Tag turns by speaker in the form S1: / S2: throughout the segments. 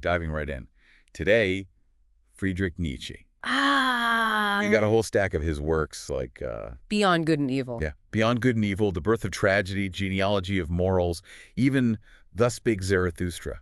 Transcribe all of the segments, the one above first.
S1: diving right in. Today, Friedrich Nietzsche.
S2: Ah,
S1: You got a whole stack of his works like,
S2: Beyond Good and Evil.
S1: yeah, Beyond Good and Evil, The Birth of Tragedy, Genealogy of Morals, even Thus Spake Zarathustra.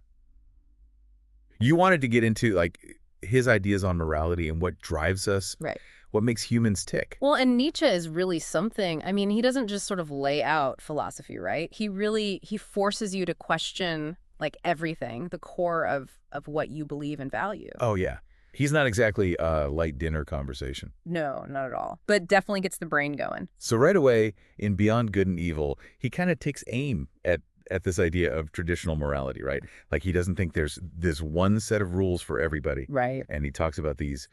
S1: You wanted to get into like his ideas on morality and what drives us,
S2: Right.
S1: what makes humans tick.
S2: Well, and Nietzsche is really something. I mean, he doesn't just sort of lay out philosophy, right? He forces you to question like everything, the core of what you believe and value.
S1: Oh, yeah. He's not exactly a light dinner conversation.
S2: No, not at all. But definitely gets the brain going.
S1: So right away, in Beyond Good and Evil, he kind of takes aim at this idea of traditional morality, right? Like he doesn't think there's this one set of rules for everybody.
S2: Right.
S1: And he talks about these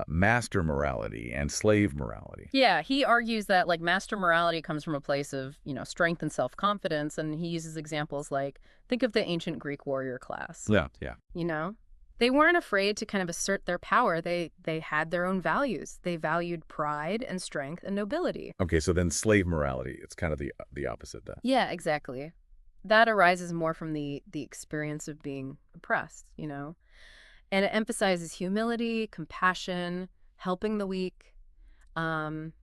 S1: master morality and slave morality.
S2: Yeah, he argues that like master morality comes from a place of, strength and self-confidence, and he uses examples like think of the ancient Greek warrior class.
S1: Yeah, yeah.
S2: You know? They weren't afraid to kind of assert their power. They had their own values. They valued pride and strength and nobility.
S1: Okay, so then slave morality, it's kind of the opposite then.
S2: Yeah, exactly. That arises more from the experience of being oppressed, And it emphasizes humility, compassion, helping the weak. And,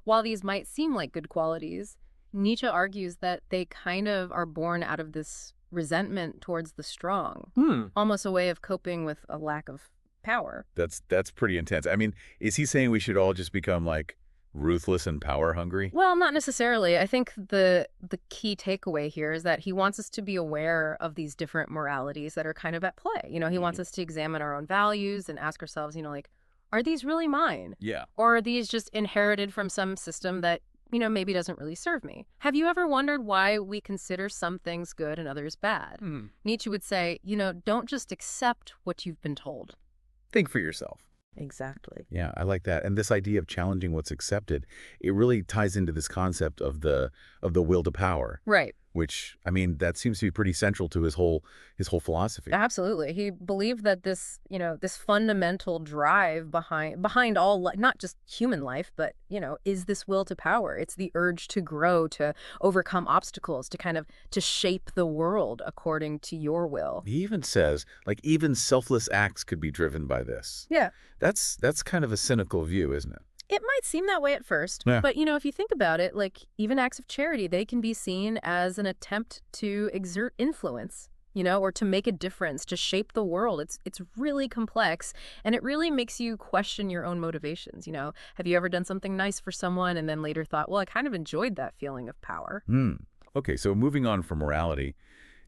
S2: while these might seem like good qualities, Nietzsche argues that they kind of are born out of this resentment towards the strong, almost a way of coping with a lack of power.
S1: That's pretty intense. I mean, is he saying we should all just become like ruthless and power hungry?
S2: Well, not necessarily. I think the key takeaway here is that he wants us to be aware of these different moralities that are kind of at play. He wants us to examine our own values and ask ourselves, like, are these really mine?
S1: Yeah.
S2: Or are these just inherited from some system that maybe doesn't really serve me? Have you ever wondered why we consider some things good and others bad? Nietzsche would say, don't just accept what you've been told.
S1: Think for yourself.
S2: Exactly.
S1: Yeah, I like that. And this idea of challenging what's accepted, it really ties into this concept of the will to power.
S2: Right.
S1: Which, I mean, that seems to be pretty central to his whole philosophy.
S2: Absolutely. He believed that this, this fundamental drive behind all, not just human life, but, is this will to power. It's the urge to grow, to overcome obstacles, to shape the world according to your will.
S1: He even says, like, even selfless acts could be driven by this.
S2: Yeah.
S1: That's kind of a cynical view, isn't it?
S2: It might seem that way at first,
S1: Yeah.
S2: but, if you think about it, like, even acts of charity, they can be seen as an attempt to exert influence, or to make a difference, to shape the world. It's really complex, and it really makes you question your own motivations, Have you ever done something nice for someone and then later thought, well, I kind of enjoyed that feeling of power?
S1: Okay, so moving on from morality,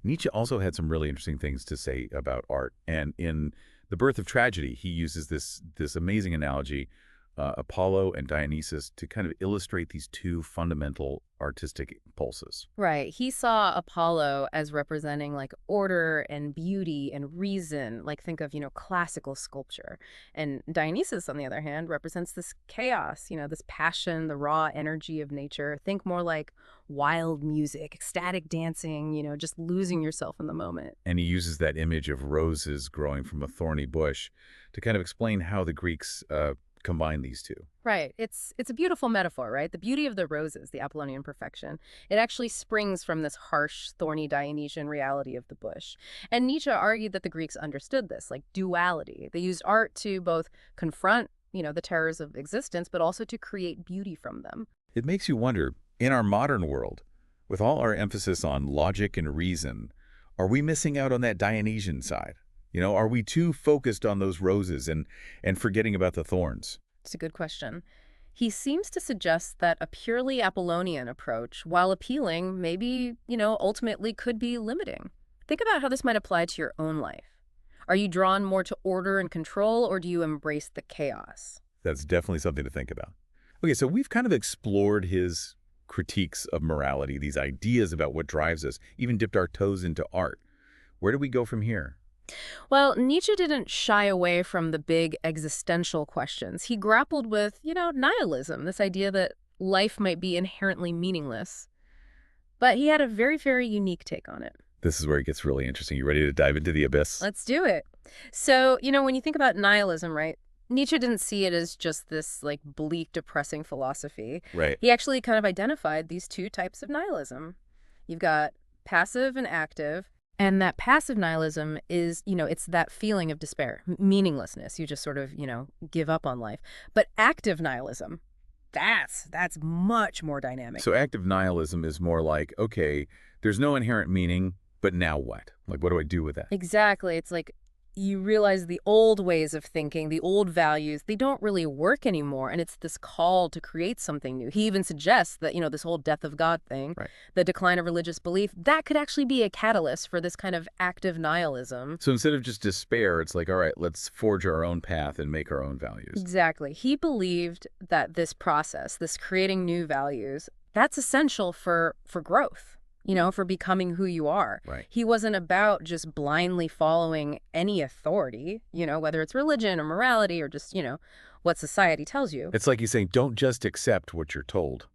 S1: Nietzsche also had some really interesting things to say about art. And in The Birth of Tragedy, he uses this amazing analogy, Apollo and Dionysus, to kind of illustrate these two fundamental artistic impulses.
S2: Right. He saw Apollo as representing like order and beauty and reason, like think of, classical sculpture. And Dionysus, on the other hand, represents this chaos, this passion, the raw energy of nature. Think more like wild music, ecstatic dancing, just losing yourself in the moment.
S1: And he uses that image of roses growing from a thorny bush to kind of explain how the Greeks combine these two.
S2: Right. It's a beautiful metaphor, right? The beauty of the roses, the Apollonian perfection, it actually springs from this harsh, thorny Dionysian reality of the bush. And Nietzsche argued that the Greeks understood this, like duality. They used art to both confront, the terrors of existence, but also to create beauty from them.
S1: It makes you wonder, in our modern world, with all our emphasis on logic and reason, are we missing out on that Dionysian side? Are we too focused on those roses and forgetting about the thorns?
S2: It's a good question. He seems to suggest that a purely Apollonian approach, while appealing, maybe, ultimately could be limiting. Think about how this might apply to your own life. Are you drawn more to order and control, or do you embrace the chaos?
S1: That's definitely something to think about. Okay, so we've kind of explored his critiques of morality, these ideas about what drives us, even dipped our toes into art. Where do we go from here?
S2: Well, Nietzsche didn't shy away from the big existential questions. He grappled with, nihilism, this idea that life might be inherently meaningless. But he had a very, very unique take on it.
S1: This is where it gets really interesting. You ready to dive into the abyss?
S2: Let's do it. So, when you think about nihilism, right, Nietzsche didn't see it as just this, like, bleak, depressing philosophy.
S1: Right.
S2: He actually kind of identified these two types of nihilism. You've got passive and active. And that passive nihilism is, it's that feeling of despair, meaninglessness. You just sort of, give up on life. But active nihilism, that's much more dynamic.
S1: So active nihilism is more like, okay, there's no inherent meaning, but now what? Like, what do I do with that?
S2: Exactly. It's like you realize the old ways of thinking, the old values, they don't really work anymore. And it's this call to create something new. He even suggests that, this whole death of God thing,
S1: Right.
S2: the decline of religious belief, that could actually be a catalyst for this kind of active nihilism.
S1: So instead of just despair, it's like, all right, let's forge our own path and make our own values.
S2: Exactly. He believed that this process, this creating new values, that's essential for growth. For becoming who you are.
S1: Right.
S2: He wasn't about just blindly following any authority, whether it's religion or morality or just, what society tells you.
S1: It's like he's saying, don't just accept what you're told.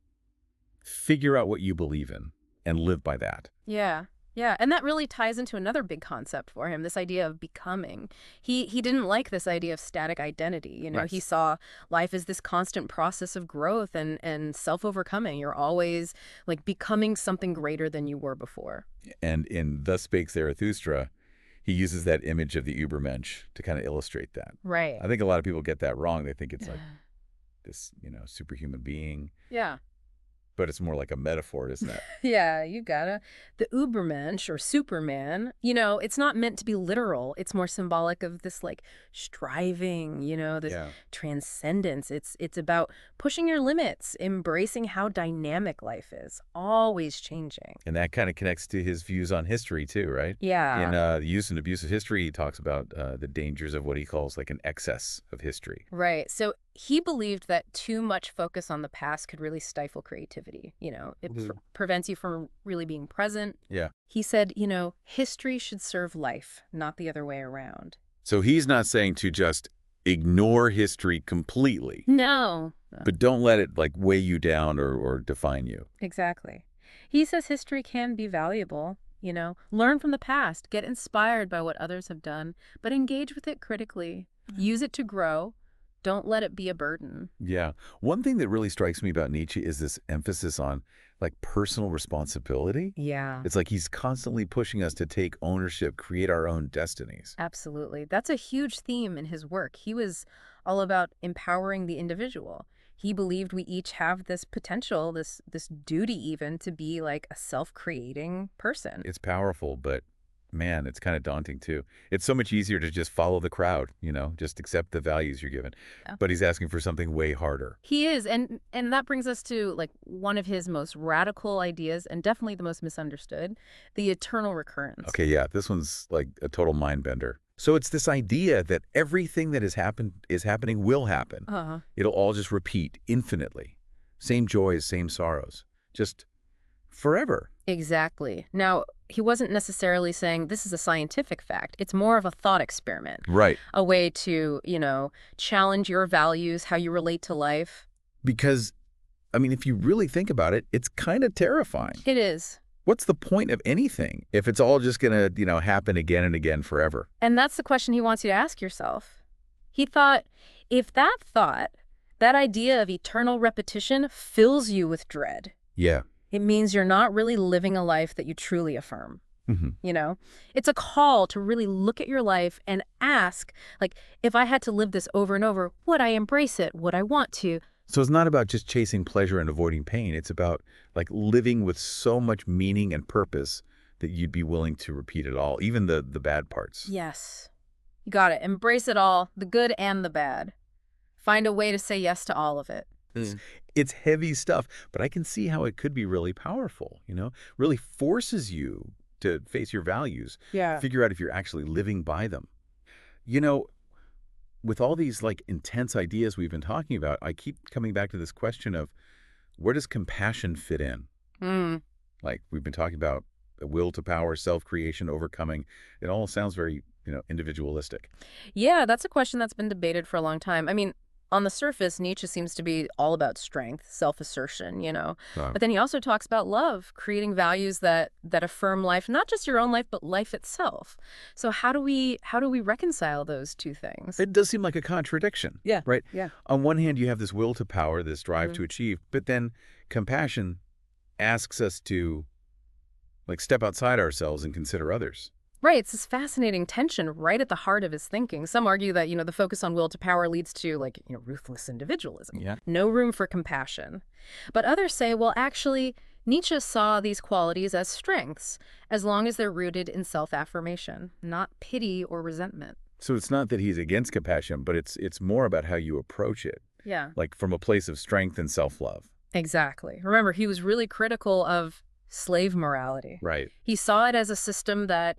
S1: Figure out what you believe in and live by that.
S2: Yeah. Yeah, and that really ties into another big concept for him, this idea of becoming. He didn't like this idea of static identity.
S1: Right.
S2: He saw life as this constant process of growth and self-overcoming. You're always like becoming something greater than you were before.
S1: And in Thus Spake Zarathustra, he uses that image of the Übermensch to kind of illustrate that.
S2: Right.
S1: I think a lot of people get that wrong. They think it's like this, superhuman being.
S2: Yeah.
S1: But it's more like a metaphor, isn't it?
S2: Yeah, you gotta. The Ubermensch or Superman, it's not meant to be literal. It's more symbolic of this like striving, this transcendence. It's about pushing your limits, embracing how dynamic life is, always changing.
S1: And that kind of connects to his views on history too, right?
S2: Yeah.
S1: In The Use and Abuse of History, he talks about the dangers of what he calls like an excess of history.
S2: Right. So he believed that too much focus on the past could really stifle creativity. It prevents you from really being present.
S1: Yeah.
S2: He said, history should serve life, not the other way around.
S1: So he's not saying to just ignore history completely.
S2: No.
S1: But don't let it like weigh you down or define you.
S2: Exactly. He says history can be valuable. Learn from the past, get inspired by what others have done, but engage with it critically. Use it to grow. Don't let it be a burden.
S1: Yeah. One thing that really strikes me about Nietzsche is this emphasis on like personal responsibility.
S2: Yeah.
S1: It's like he's constantly pushing us to take ownership, create our own destinies.
S2: Absolutely. That's a huge theme in his work. He was all about empowering the individual. He believed we each have this potential, this duty even, to be like a self-creating person.
S1: It's powerful, but man, it's kind of daunting too. It's so much easier to just follow the crowd, just accept the values you're given.
S2: Yeah.
S1: But he's asking for something way harder.
S2: He is, and that brings us to like one of his most radical ideas and definitely the most misunderstood, the eternal recurrence.
S1: Okay, yeah, this one's like a total mind bender. So it's this idea that everything that is happening will happen.
S2: Uh-huh.
S1: It'll all just repeat infinitely. Same joys, same sorrows. Just forever.
S2: Exactly. Now, he wasn't necessarily saying this is a scientific fact. It's more of a thought experiment.
S1: Right.
S2: A way to, challenge your values, how you relate to life.
S1: Because, if you really think about it, it's kind of terrifying.
S2: It is.
S1: What's the point of anything if it's all just going to, happen again and again forever?
S2: And that's the question he wants you to ask yourself. He thought, if that idea of eternal repetition fills you with dread.
S1: Yeah.
S2: It means you're not really living a life that you truly affirm.
S1: Mm-hmm.
S2: It's a call to really look at your life and ask, like, if I had to live this over and over, would I embrace it? Would I want to?
S1: So it's not about just chasing pleasure and avoiding pain. It's about like living with so much meaning and purpose that you'd be willing to repeat it all, even the bad parts.
S2: Yes. You got it. Embrace it all, the good and the bad. Find a way to say yes to all of it.
S1: It's heavy stuff, but I can see how it could be really powerful, really forces you to face your values.
S2: Yeah.
S1: Figure out if you're actually living by them. With all these like intense ideas we've been talking about, I keep coming back to this question of where does compassion fit in? Like we've been talking about will to power, self-creation, overcoming. It all sounds very, individualistic.
S2: Yeah, that's a question that's been debated for a long time. On the surface, Nietzsche seems to be all about strength, self-assertion, But then he also talks about love, creating values that affirm life, not just your own life, but life itself. So how do we reconcile those two things?
S1: It does seem like a contradiction.
S2: Yeah.
S1: Right?
S2: Yeah.
S1: On one hand, you have this will to power, this drive to achieve, but then compassion asks us to like step outside ourselves and consider others.
S2: Right, it's this fascinating tension right at the heart of his thinking. Some argue that, the focus on will to power leads to, like, ruthless individualism.
S1: Yeah.
S2: No room for compassion. But others say, well, actually, Nietzsche saw these qualities as strengths, as long as they're rooted in self-affirmation, not pity or resentment.
S1: So it's not that he's against compassion, but it's more about how you approach it,
S2: Yeah.
S1: like from a place of strength and self-love.
S2: Exactly. Remember, he was really critical of slave morality.
S1: Right.
S2: He saw it as a system that,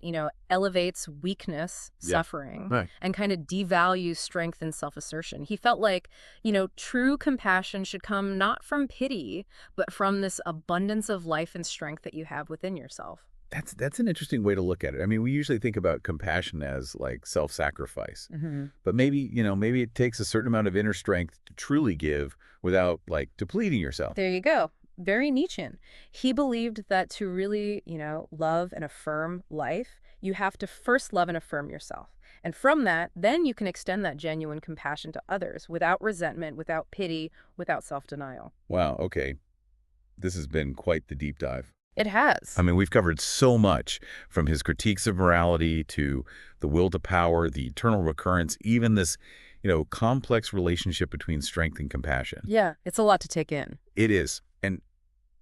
S2: elevates weakness,
S1: Yeah.
S2: suffering,
S1: Right.
S2: and kind of devalues strength and self-assertion. He felt like, true compassion should come not from pity, but from this abundance of life and strength that you have within yourself.
S1: That's an interesting way to look at it. I mean, we usually think about compassion as like self-sacrifice, but maybe it takes a certain amount of inner strength to truly give without like depleting yourself.
S2: There you go. Very Nietzschean. He believed that to really, love and affirm life, you have to first love and affirm yourself. And from that, then you can extend that genuine compassion to others without resentment, without pity, without self-denial.
S1: Wow, okay. This has been quite the deep dive.
S2: It has.
S1: I mean, we've covered so much, from his critiques of morality to the will to power, the eternal recurrence, even this, complex relationship between strength and compassion.
S2: Yeah, it's a lot to take in.
S1: It is. And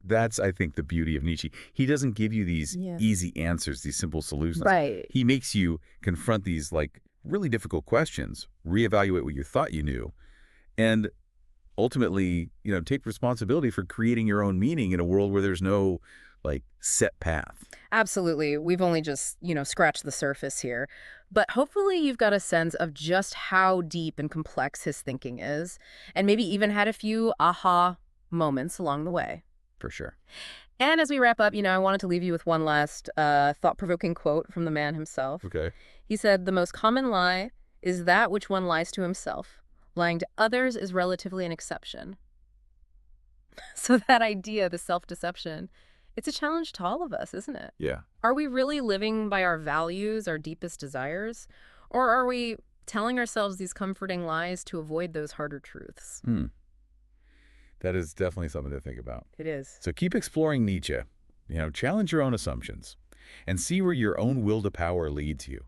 S1: that's, I think, the beauty of Nietzsche. He doesn't give you these easy answers, these simple solutions.
S2: Right.
S1: He makes you confront these, like, really difficult questions, reevaluate what you thought you knew, and ultimately, take responsibility for creating your own meaning in a world where there's no, like, set path.
S2: Absolutely. We've only just, scratched the surface here. But hopefully you've got a sense of just how deep and complex his thinking is, and maybe even had a few aha moments along the way.
S1: For sure.
S2: And as we wrap up, I wanted to leave you with one last thought-provoking quote from the man himself.
S1: Okay.
S2: He said, "The most common lie is that which one lies to himself. Lying to others is relatively an exception." So that idea, the self-deception, it's a challenge to all of us, isn't it?
S1: Yeah.
S2: Are we really living by our values, our deepest desires? Or are we telling ourselves these comforting lies to avoid those harder truths?
S1: That is definitely something to think about.
S2: It is.
S1: So keep exploring Nietzsche. Challenge your own assumptions and see where your own will to power leads you.